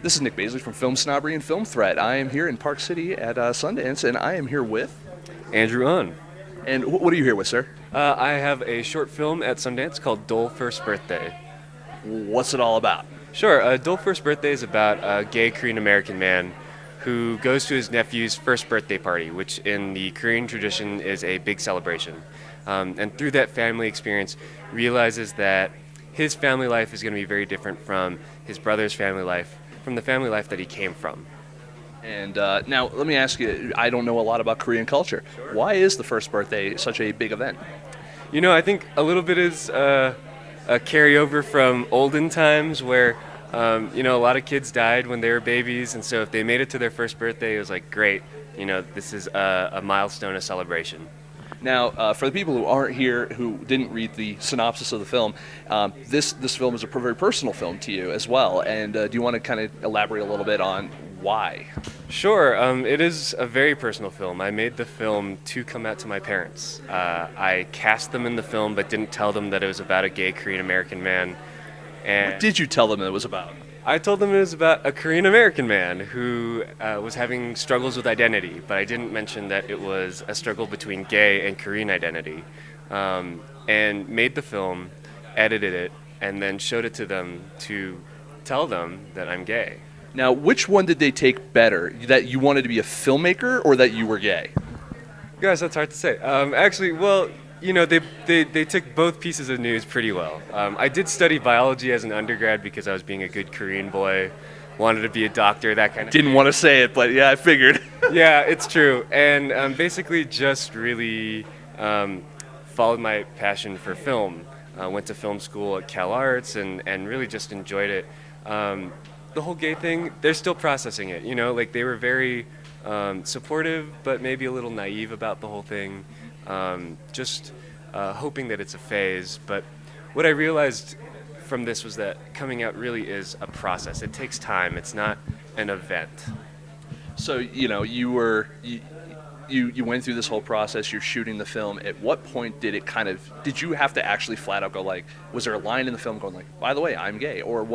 This is Nick Baisley from FilmSnobbery and Film Threat. I am here in Park City at Sundance, and I am here with... Andrew Ahn. And what are you here with, sir? I have a short film at Sundance called DOL First Birthday. What's it all about? Sure, DOL First Birthday is about a gay Korean-American man who goes to his nephew's first birthday party, which in the Korean tradition is a big celebration. And through that family experience, realizes that his family life is going to be very different from his brother's family life, from the family life that he came from. And now, let me ask you, I don't know a lot about Korean culture. Sure. Why is the first birthday such a big event? You know, I think a little bit is a carryover from olden times where, a lot of kids died when they were babies, and so if they made it to their first birthday, it was like, great, this is a milestone, a celebration. Now, for the people who aren't here, who didn't read the synopsis of the film, this film is a very personal film to you as well. And do you want to kind of elaborate a little bit on why? Sure. It is a very personal film. I made the film to come out to my parents. I cast them in the film, but didn't tell them that it was about a gay Korean-American man. And What did you tell them it was about? I told them it was about a Korean-American man who was having struggles with identity, but I didn't mention that it was a struggle between gay and Korean identity. And made the film, edited it, and then showed it to them to tell them that I'm gay. Now, which one did they take better? That you wanted to be a filmmaker or that you were gay? Guys, that's hard to say. They took both pieces of news pretty well. I did study biology as an undergrad because I was being a good Korean boy, wanted to be a doctor, that kind of Didn't want to say it, but yeah, I figured. Yeah, it's true. And basically just really followed my passion for film. Went to film school at Cal Arts and really just enjoyed it. The whole gay thing, they're still processing it, they were very supportive, but maybe a little naive about the whole thing. Just hoping that it's a phase. But what I realized from this was that coming out really is a process. It takes time. It's not an event. So, you went through this whole process, you're shooting the film. At what point did you have to actually flat out go like, was there a line in the film going like, by the way, I'm gay? Or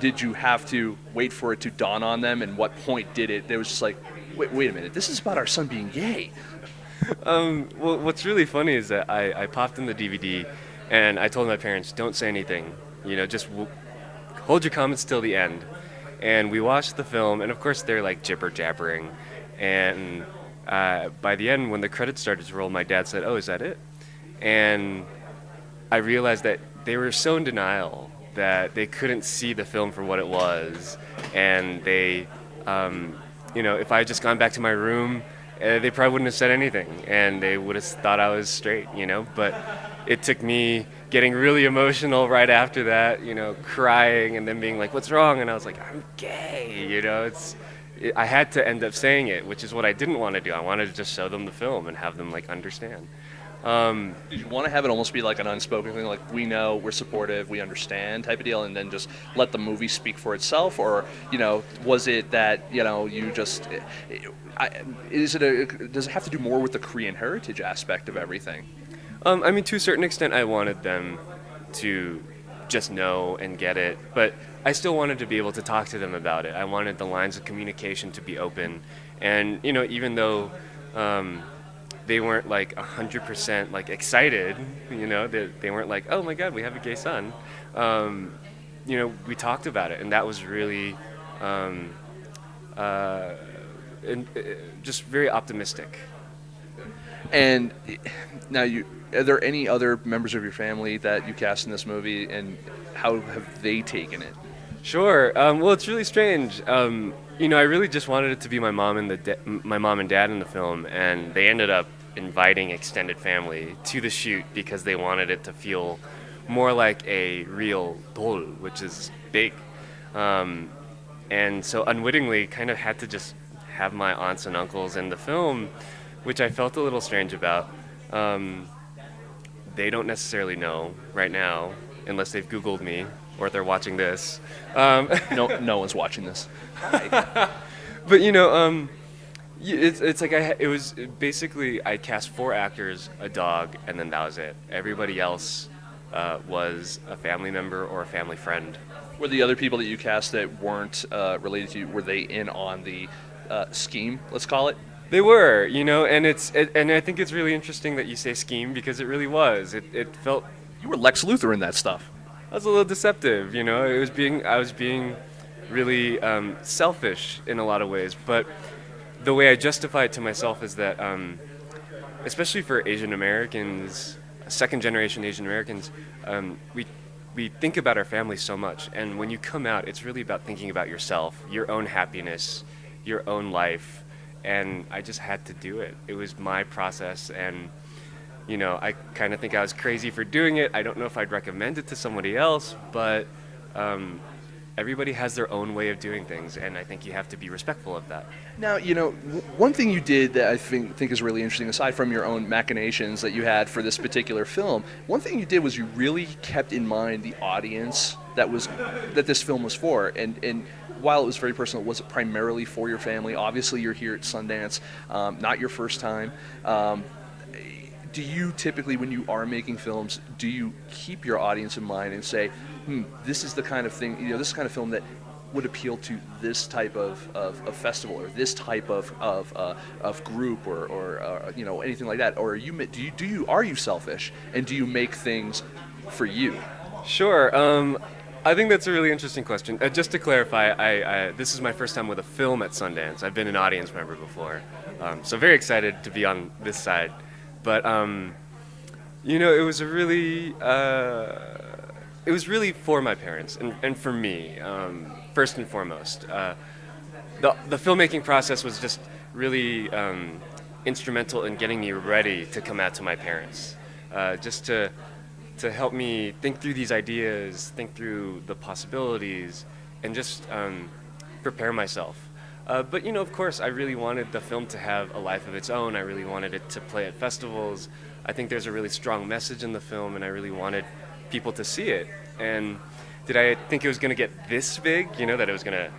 did you have to wait for it to dawn on them? And what point there was just like, wait a minute, this is about our son being gay. Well, what's really funny is that I popped in the DVD and I told my parents, don't say anything, just hold your comments till the end. And we watched the film, and of course they're like jibber jabbering. And by the end, when the credits started to roll, my dad said, "Oh, is that it?" And I realized that they were so in denial that they couldn't see the film for what it was. And they, if I had just gone back to my room, they probably wouldn't have said anything, and they would have thought I was straight, But it took me getting really emotional right after that, crying and then being like, "What's wrong?" And I was like, "I'm gay," I had to end up saying it, which is what I didn't want to do. I wanted to just show them the film and have them understand. Did you want to have it almost be like an unspoken thing, like we know, we're supportive, we understand type of deal, and then just let the movie speak for itself? Or, was it that, you just... does it have to do more with the Korean heritage aspect of everything? To a certain extent, I wanted them to just know and get it, but I still wanted to be able to talk to them about it. I wanted the lines of communication to be open, and even though they weren't 100% excited, they weren't like, "Oh my God, we have a gay son." We talked about it, and that was really just very optimistic. And now, are there any other members of your family that you cast in this movie, and how have they taken it? Sure. Well, it's really strange. I really just wanted it to be my mom and my mom and dad in the film, and they ended up inviting extended family to the shoot because they wanted it to feel more like a real DOL, which is big. And so unwittingly kind of had to just have my aunts and uncles in the film, which I felt a little strange about. They don't necessarily know right now, unless they've Googled me or they're watching this. No one's watching this. But it's like it was basically I cast 4 actors, a dog, and then that was it. Everybody else was a family member or a family friend. Were the other people that you cast that weren't related to you, were they in on the scheme, let's call it? They were, and I think it's really interesting that you say scheme because it really was. It felt You were Lex Luthor in that stuff. I was a little deceptive, I was being really selfish in a lot of ways, but the way I justify it to myself is that, especially for Asian Americans, second generation Asian Americans, we think about our family so much, and when you come out, it's really about thinking about yourself, your own happiness, your own life, and I just had to do it. It was my process, and I kind of think I was crazy for doing it. I don't know if I'd recommend it to somebody else, but everybody has their own way of doing things, and I think you have to be respectful of that. Now, one thing you did that I think is really interesting, aside from your own machinations that you had for this particular film, one thing you did was you really kept in mind the audience that this film was for, and while it was very personal, was it primarily for your family? Obviously, you're here at Sundance, not your first time. Do you typically, when you are making films, do you keep your audience in mind and say, this is the kind of thing, this is the kind of film that would appeal to this type of festival or this type of group or anything like that? Or are you selfish and do you make things for you? Sure. I think that's a really interesting question. Just to clarify, this is my first time with a film at Sundance. I've been an audience member before, so very excited to be on this side. But it was it was really for my parents and for me, first and foremost. The filmmaking process was just really instrumental in getting me ready to come out to my parents, just to help me think through these ideas, think through the possibilities, and just prepare myself. But of course, I really wanted the film to have a life of its own. I really wanted it to play at festivals. I think there's a really strong message in the film, and I really wanted people to see it. And did I think it was going to get this big? That it was going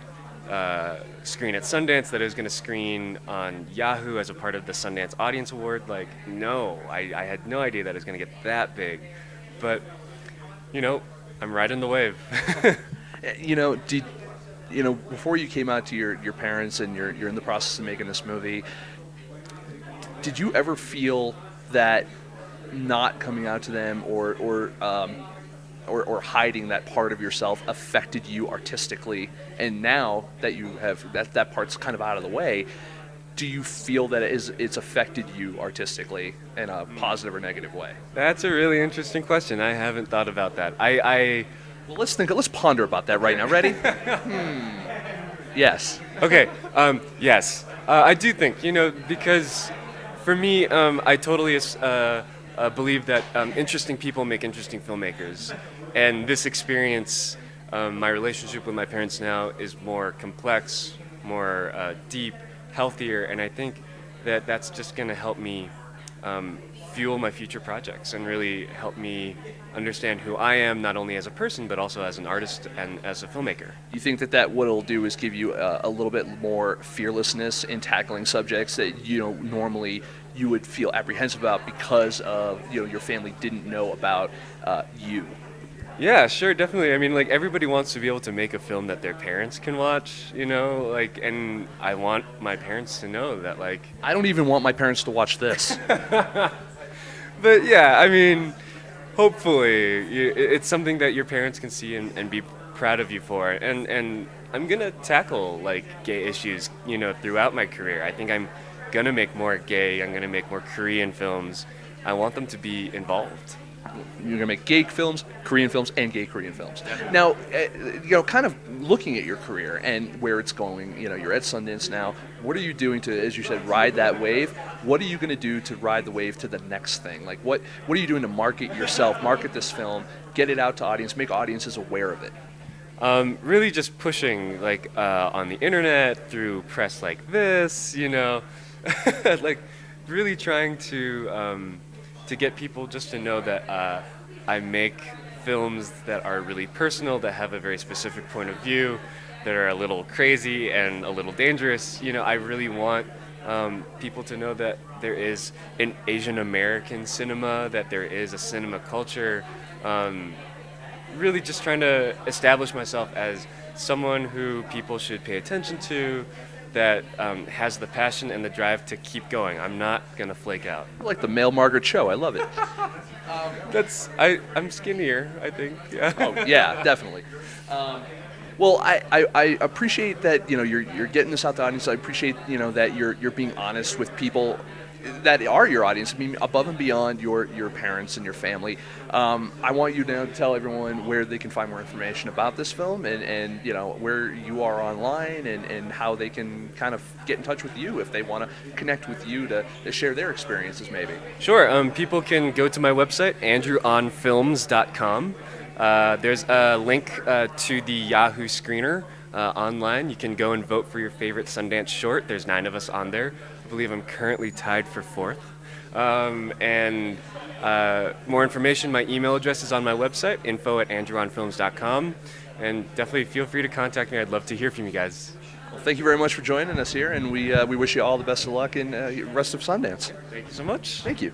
to screen at Sundance, that it was going to screen on Yahoo as a part of the Sundance Audience Award? No, I had no idea that it was going to get that big. But, I'm riding the wave. Before you came out to your parents and you're in the process of making this movie, did you ever feel that not coming out to them or hiding that part of yourself affected you artistically? And now that you have that part's kind of out of the way, do you feel that it's affected you artistically in a positive or negative way? That's a really interesting question. I haven't thought about that. Well, let's ponder about that right now. Ready? Yes. Okay. Yes. I do think, because for me, I totally believe that interesting people make interesting filmmakers. And this experience, my relationship with my parents now is more complex, more deep, healthier, and I think that that's just going to help me fuel my future projects and really help me understand who I am, not only as a person, but also as an artist and as a filmmaker. You think that what it'll do is give you a little bit more fearlessness in tackling subjects that normally you would feel apprehensive about because of your family didn't know about you? Yeah, sure, definitely. I mean, everybody wants to be able to make a film that their parents can watch, and I want my parents to know that, I don't even want my parents to watch this. But yeah, I mean, hopefully it's something that your parents can see and be proud of you for. And I'm gonna tackle gay issues, throughout my career. I think I'm gonna make more gay. I'm gonna make more Korean films. I want them to be involved. You're going to make gay films, Korean films, and gay Korean films. Now, kind of looking at your career and where it's going, you're at Sundance now. What are you doing to, as you said, ride that wave? What are you going to do to ride the wave to the next thing? What are you doing to market yourself, market this film, get it out to audience, make audiences aware of it? Really just pushing, on the internet, through press like this, really trying to get people just to know that I make films that are really personal, that have a very specific point of view, that are a little crazy and a little dangerous. I really want people to know that there is an Asian American cinema, that there is a cinema culture. Really just trying to establish myself as someone who people should pay attention to, that has the passion and the drive to keep going. I'm not going to flake out. I like the male Margaret Cho. I love it. I'm skinnier, I think. Yeah. Oh, yeah, definitely. Well, I appreciate that, you're getting this out to the audience. I appreciate, that you're being honest with people that are your audience. I mean, above and beyond your parents and your family. I want you to tell everyone where they can find more information about this film and where you are online and how they can kind of get in touch with you if they want to connect with you to share their experiences maybe. Sure. People can go to my website, andrewahnfilms.com. There's a link to the Yahoo screener online. You can go and vote for your favorite Sundance short. There's 9 of us on there. I believe I'm currently tied for 4th. And more information, my email address is on my website, info@andrewahnfilms.com. And definitely feel free to contact me. I'd love to hear from you guys. Well, thank you very much for joining us here, and we wish you all the best of luck in the rest of Sundance. Thank you so much. Thank you.